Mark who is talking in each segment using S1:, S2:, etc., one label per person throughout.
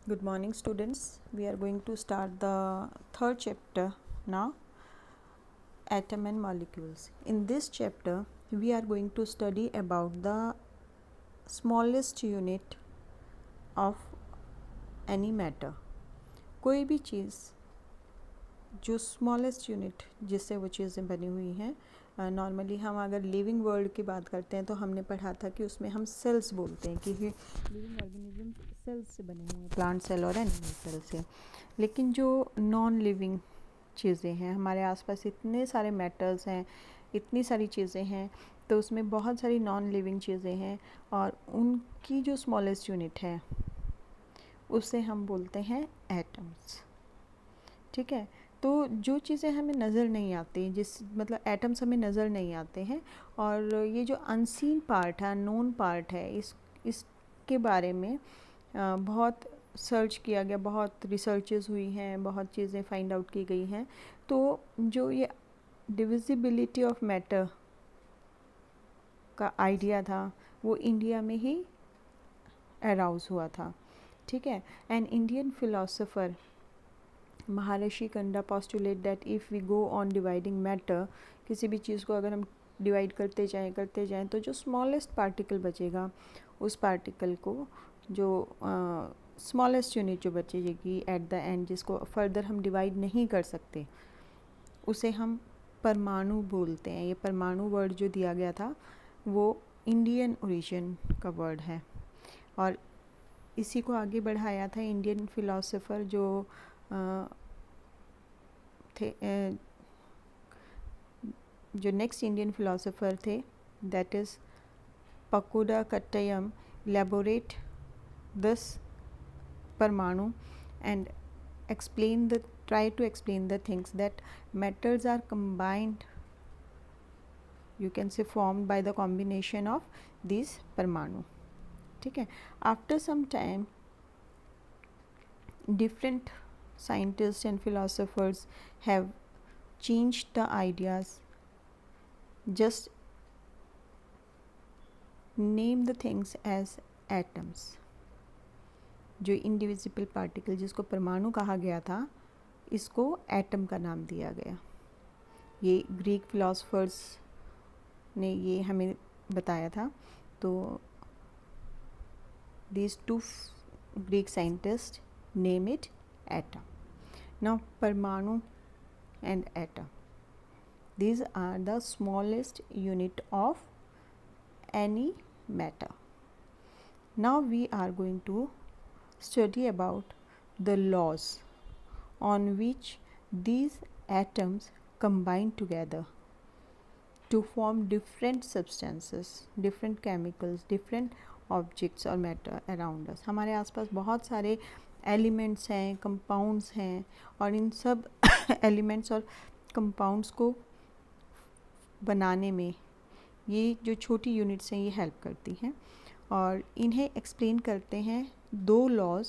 S1: Good morning, students. We are going to start the third chapter now, atom and molecules. In this chapter, we are going to study about the smallest unit of any matter. कोई भी चीज़ जो smallest unit जिससे वो चीज़ें बनी हुई हैं, normally हम अगर लिविंग वर्ल्ड की बात करते हैं तो हमने पढ़ा था कि उसमें हम सेल्स बोलते हैं कि लिविंग ऑर्गेनिज्म सेल्स से बने हुए हैं, प्लांट सेल और एनिमल सेल से। लेकिन जो नॉन लिविंग चीज़ें हैं, हमारे आसपास इतने सारे मेटल्स हैं, इतनी सारी चीज़ें हैं, तो उसमें बहुत सारी नॉन लिविंग चीज़ें हैं और उनकी जो स्मॉलेस्ट यूनिट है उसे हम बोलते हैं एटम्स। ठीक है, तो जो चीज़ें हमें नज़र नहीं आती, मतलब एटम्स हमें नज़र नहीं आते हैं, और ये जो अनसीन पार्ट है, अननोन पार्ट है, इसके बारे में बहुत सर्च किया गया, बहुत रिसर्चेस हुई हैं, बहुत चीज़ें फाइंड आउट की गई हैं। तो जो ये डिविजिबिलिटी ऑफ मैटर का आइडिया था वो इंडिया में ही अराउज हुआ था। ठीक है, N Indian philosopher Maharshi Kanada postulate that if we go on dividing matter, किसी भी चीज़ को अगर हम डिवाइड करते जाएं तो जो स्मॉलेस्ट पार्टिकल बचेगा, उस पार्टिकल को जो स्मॉलेस्ट यूनिट जो बचेगी एट द एंड, जिसको फर्दर हम डिवाइड नहीं कर सकते, उसे हम परमाणु बोलते हैं। ये परमाणु वर्ड जो दिया गया था वो इंडियन ओरिजिन का वर्ड है, और इसी को आगे बढ़ाया था इंडियन फिलोसोफर जो थे, जो नेक्स्ट इंडियन फिलोसोफर थे, that is Pakudha Katyayana, elaborate this परमाणु and try to explain the things that metals are combined, you can say formed by the combination of these परमाणु. ठीक है, after some time different scientists and philosophers have changed the ideas, just name the things as atoms. जो indivisible particle जिसको परमाणु कहा गया था, इसको एटम का नाम दिया गया। ये ग्रीक फिलोसफर्स ने ये हमें बताया था। तो these two Greek scientists name it atom. Now परमाणु and atom, these are the smallest unit of any matter. Now we are going to study about the laws on which these atoms combine together to form different substances, different chemicals, different objects or matter around us. हमारे आसपास बहुत सारे elements हैं, compounds हैं, और इन सब elements और compounds को बनाने में ये जो छोटी यूनिट्स हैं ये हेल्प करती हैं, और इन्हें एक्सप्लेन करते हैं दो लॉज,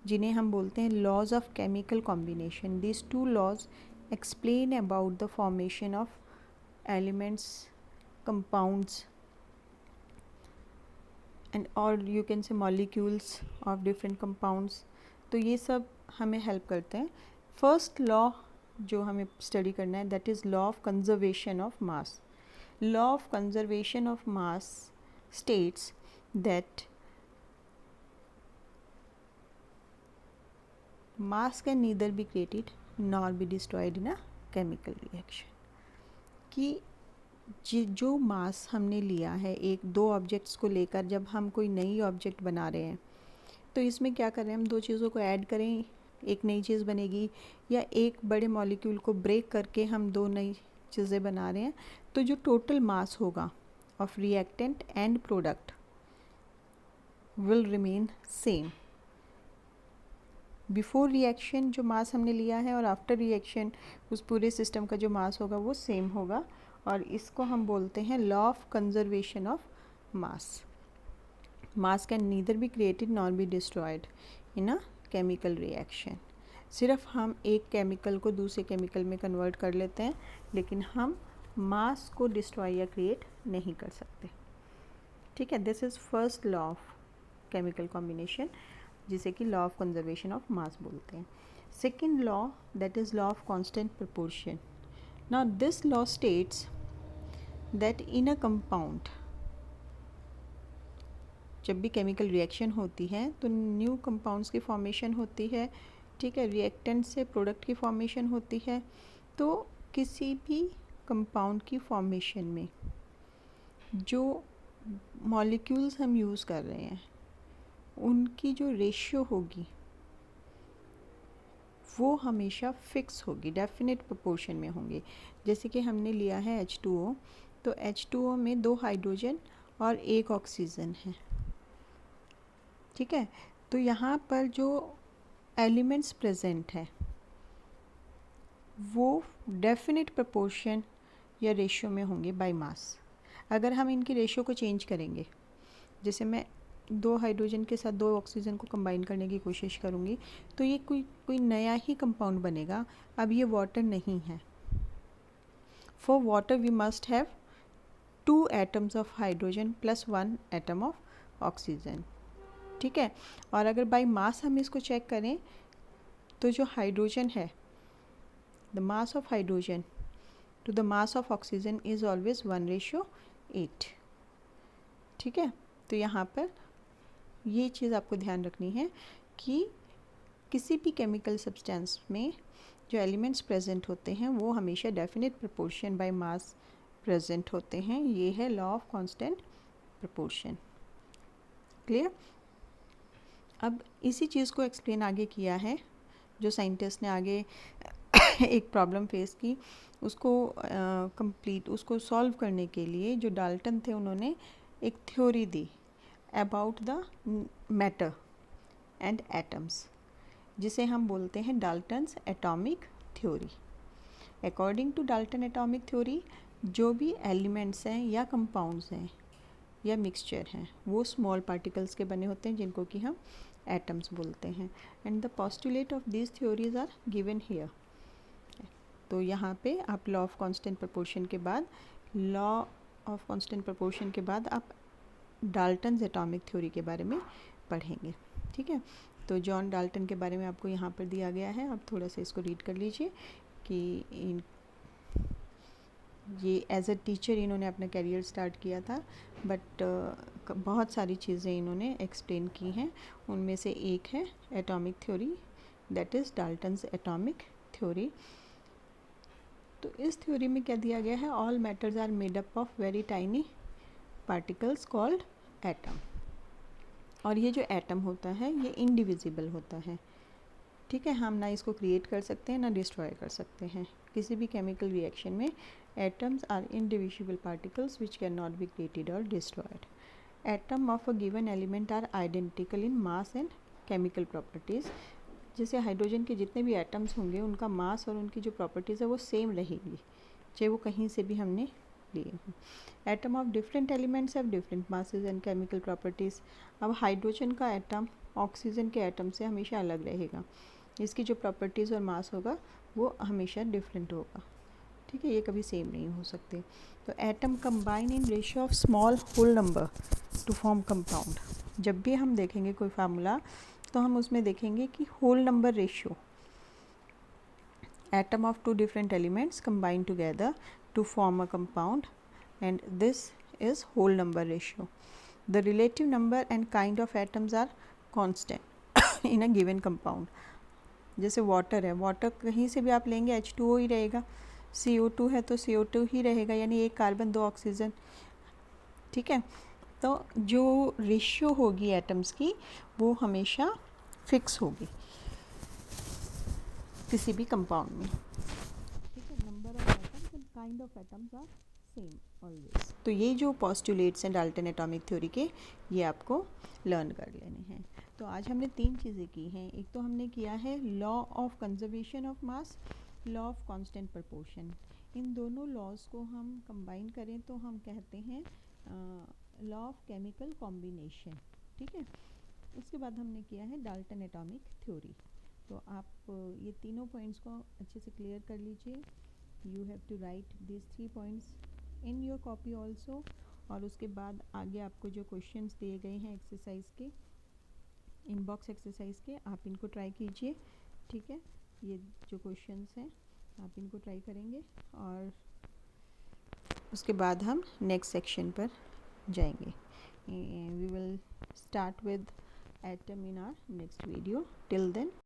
S1: जिन्हें हम बोलते हैं laws of chemical combination. This two laws explain about the formation of elements, compounds and और you can say molecules of different compounds. तो ये सब हमें हेल्प करते हैं. फर्स्ट लॉ जो हमें स्टडी करना है, that is law of conservation of mass. Law of conservation of mass states that mass can neither be created nor be destroyed in a chemical reaction. कि जो मास हमने लिया है एक दो ऑब्जेक्ट्स को लेकर, जब हम कोई नई ऑब्जेक्ट बना रहे हैं तो इसमें क्या कर रहे हैं, हम दो चीज़ों को ऐड करें एक नई चीज़ बनेगी, या एक बड़े मॉलिक्यूल को ब्रेक करके हम दो नई चीज़ें बना रहे हैं, तो जो टोटल मास होगा of reactant and product will remain same. Before reaction जो मास हमने लिया है और आफ्टर रिएक्शन उस पूरे सिस्टम का जो मास होगा वो सेम होगा, और इसको हम बोलते हैं law of conservation of mass. Mass can neither be created nor be destroyed in a chemical reaction. सिर्फ हम एक केमिकल को दूसरे केमिकल में कन्वर्ट कर लेते हैं, लेकिन हम मास को डिस्ट्रॉय या क्रिएट नहीं कर सकते. ठीक है, this is first law of chemical combination. जिसे कि लॉ ऑफ कंजर्वेशन ऑफ मास बोलते हैं। Second law, that is law of constant proportion. Now this law states that in a compound, जब भी केमिकल रिएक्शन होती है तो न्यू कंपाउंड्स की फॉर्मेशन होती है, ठीक है, रिएक्टेंट से प्रोडक्ट की फॉर्मेशन होती है। तो किसी भी कंपाउंड की फॉर्मेशन में जो मॉलिक्यूल्स हम यूज़ कर रहे हैं उनकी जो रेशियो होगी वो हमेशा फिक्स होगी, डेफिनेट प्रोपोर्शन में होंगे। जैसे कि हमने लिया है H2O, तो H2O में 2 हाइड्रोजन और 1 ऑक्सीजन है, ठीक है। तो यहाँ पर जो एलिमेंट्स प्रेजेंट है वो डेफिनेट प्रोपोर्शन या रेशियो में होंगे बाय मास। अगर हम इनकी रेशियो को चेंज करेंगे, जैसे मैं 2 हाइड्रोजन के साथ 2 ऑक्सीजन को कंबाइन करने की कोशिश करूँगी तो ये कोई नया ही कंपाउंड बनेगा। अब ये वाटर नहीं है। For water we must have 2 atoms of hydrogen plus 1 atom of oxygen, ठीक है। और अगर बाय मास हम इसको चेक करें तो जो हाइड्रोजन है, the mass of hydrogen to the mass of oxygen is always 1:8, ठीक है। तो यहाँ पर ये चीज़ आपको ध्यान रखनी है कि किसी भी केमिकल सब्सटेंस में जो एलिमेंट्स प्रेजेंट होते हैं वो हमेशा definite proportion by mass present होते हैं। ये है law of constant proportion. Clear? अब इसी चीज़ को एक्सप्लेन आगे किया है, जो साइंटिस्ट ने आगे एक प्रॉब्लम फेस की, उसको उसको सॉल्व करने के लिए जो डाल्टन थे उन्होंने एक थ्योरी दी about the matter and atoms, जिसे हम बोलते हैं Dalton's atomic theory. According to Dalton atomic theory, जो भी एलिमेंट्स हैं या कंपाउंड्स हैं या मिक्सचर हैं वो स्मॉल पार्टिकल्स के बने होते हैं जिनको कि हम एटम्स बोलते हैं। And the postulate of this theories are given here. तो यहाँ पे आप लॉ ऑफ कांस्टेंट प्रोपोर्शन के बाद आप डाल्टन्स एटॉमिक थ्योरी के बारे में पढ़ेंगे, ठीक है। तो जॉन डाल्टन के बारे में आपको यहाँ पर दिया गया है, आप थोड़ा सा इसको रीड कर लीजिए कि ये एज अ टीचर इन्होंने अपना करियर स्टार्ट किया था, बट बहुत सारी चीज़ें इन्होंने एक्सप्लेन की हैं। उनमें से एक है atomic theory, that is Dalton's atomic theory. तो इस थ्योरी में क्या दिया गया है, all matters are made up of very tiny particles called atom. और ये जो एटम होता है ये इनडिविजिबल होता है, ठीक है। हम ना इसको क्रिएट कर सकते हैं ना डिस्ट्रॉय कर सकते हैं। किसी भी केमिकल रिएक्शन में atoms are indivisible particles which can not be created और destroyed. Atom of a given element are identical in mass and chemical properties. जैसे हाइड्रोजन के जितने भी एटम्स होंगे उनका मास और उनकी जो प्रॉपर्टीज़ है वो सेम रहेगी, चाहे वो कहीं से भी हमने लिए हों। Atom of different elements have different masses and chemical properties. अब हाइड्रोजन का एटम ऑक्सीजन के एटम से हमेशा अलग रहेगा, इसकी जो प्रॉपर्टीज़ और मास होगा वो हमेशा डिफरेंट होगा, ठीक है, ये कभी सेम नहीं हो सकते। तो atom combine in ratio of small whole number to form compound. जब भी हम देखेंगे कोई फार्मूला तो हम उसमें देखेंगे कि whole number ratio, atom of 2 different elements combine together to form a compound and this is whole number ratio. The relative number and kind of atoms are constant in a given compound. जैसे water है, water कहीं से भी आप लेंगे H2O ही रहेगा, CO2 है तो CO2 ही रहेगा, यानी 1 कार्बन 2 ऑक्सीजन, ठीक है। तो जो रेशियो होगी एटम्स की वो हमेशा फिक्स होगी किसी भी कंपाउंड में, ठीक है। Number of atoms and kind of atoms are same always. तो ये जो पोस्टुलेट्स हैं डाल्टन एटॉमिक थ्योरी के, ये आपको लर्न कर लेने हैं। तो आज हमने 3 चीज़ें की हैं। एक तो हमने किया है law of conservation of mass, law of constant proportion. इन दोनों लॉज को हम कंबाइन करें तो हम कहते हैं लॉ ऑफ केमिकल कॉम्बिनेशन, ठीक है। उसके बाद हमने किया है डाल्टन एटॉमिक थ्योरी। तो आप ये तीनों पॉइंट्स को अच्छे से क्लियर कर लीजिए। You have to write this 3 points in your copy also. और उसके बाद आगे आपको जो क्वेश्चंस दिए गए हैं एक्सरसाइज के, इनबॉक्स एक्सरसाइज के, आप इनको ट्राई कीजिए। ठीक है, ये जो क्वेश्चंस हैं आप इनको ट्राई करेंगे और उसके बाद हम नेक्स्ट सेक्शन पर जाएंगे। We will start with atom in our next video. Till then